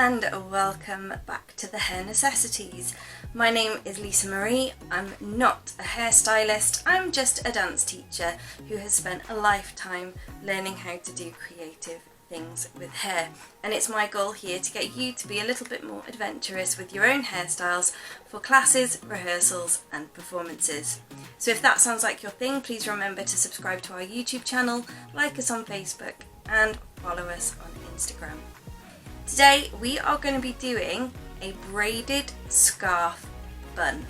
and welcome back to the Hair Necessities. My name is Lisa Marie. I'm not a hairstylist, I'm just a dance teacher who has spent a lifetime learning how to do creative things with hair, and it's my goal here to get you to be a little bit more adventurous with your own hairstyles for classes, rehearsals and performances. So if that sounds like your thing, please remember to subscribe to our YouTube channel, like us on Facebook and follow us on Instagram. Today we are going to be doing a braided scarf bun.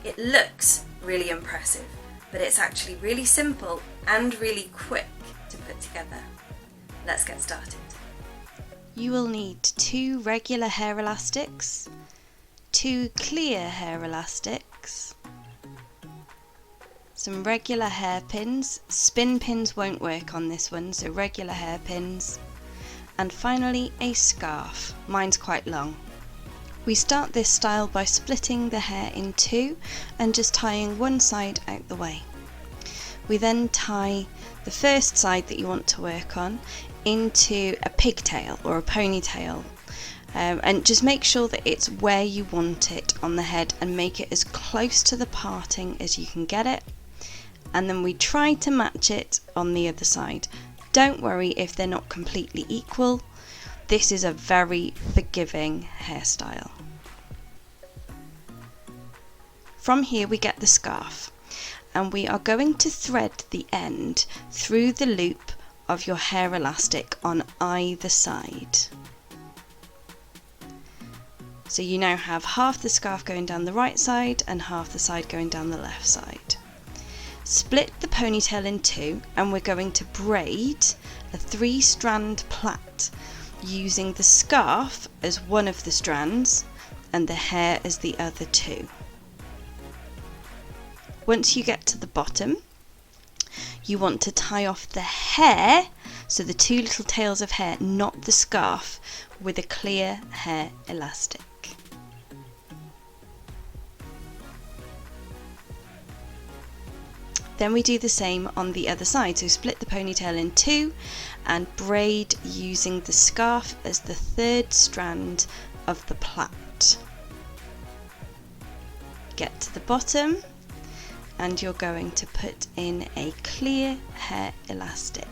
It looks really impressive, but it's actually really simple and really quick to put together. Let's get started. You will need 2 regular hair elastics, 2 clear hair elastics, some regular hairpins. Spin pins won't work on this one, so regular hairpins, and finally a scarf. Mine's quite long. We start this style by splitting the hair in 2 and just tying one side out the way. We then tie the first side that you want to work on into a pigtail or a ponytail, and just make sure that it's where you want it on the head and make it as close to the parting as you can get it, and then we try to match it on the other side. Don't worry if they're not completely equal. This is a very forgiving hairstyle. From here we get the scarf, and we are going to thread the end through the loop of your hair elastic on either side. So you now have half the scarf going down the right side and half the side going down the left side. Split the ponytail in 2 and we're going to braid a 3-strand plait using the scarf as one of the strands and the hair as the other 2. Once you get to the bottom, you want to tie off the hair, so the 2 little tails of hair, not the scarf, with a clear hair elastic. Then we do the same on the other side, so split the ponytail in 2 and braid using the scarf as the 3rd strand of the plait. Get to the bottom and you're going to put in a clear hair elastic.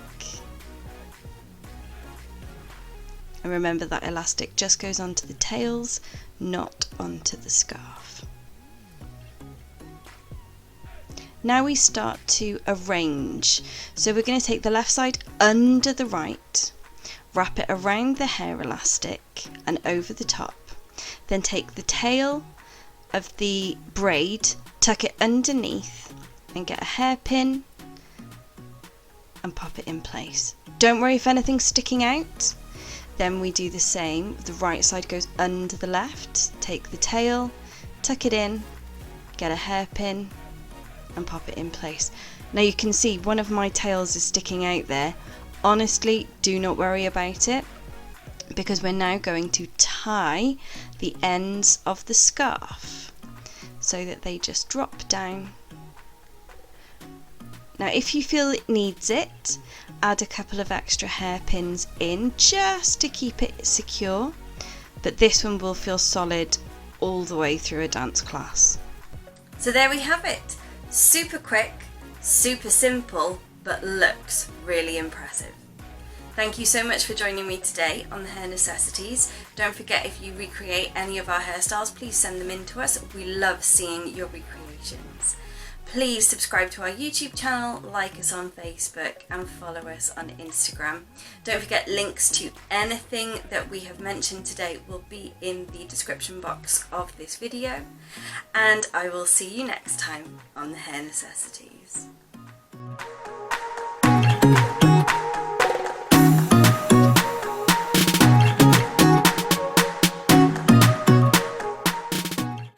And remember that elastic just goes onto the tails, not onto the scarf. Now we start to arrange. So we're going to take the left side under the right, wrap it around the hair elastic and over the top. Then take the tail of the braid, tuck it underneath and get a hairpin and pop it in place. Don't worry if anything's sticking out. Then we do the same. The right side goes under the left, take the tail, tuck it in, get a hairpin and pop it in place. Now you can see one of my tails is sticking out there. Honestly, do not worry about it, because we're now going to tie the ends of the scarf so that they just drop down. Now if you feel it needs it, add a couple of extra hairpins in just to keep it secure, but this one will feel solid all the way through a dance class. So there we have it. Super quick, super simple, but looks really impressive. Thank you so much for joining me today on the Hair Necessities. Don't forget, if you recreate any of our hairstyles, please send them in to us. We love seeing your recreations. Please subscribe to our YouTube channel, like us on Facebook and follow us on Instagram. Don't forget, links to anything that we have mentioned today will be in the description box of this video. And I will see you next time on the Hair Necessities.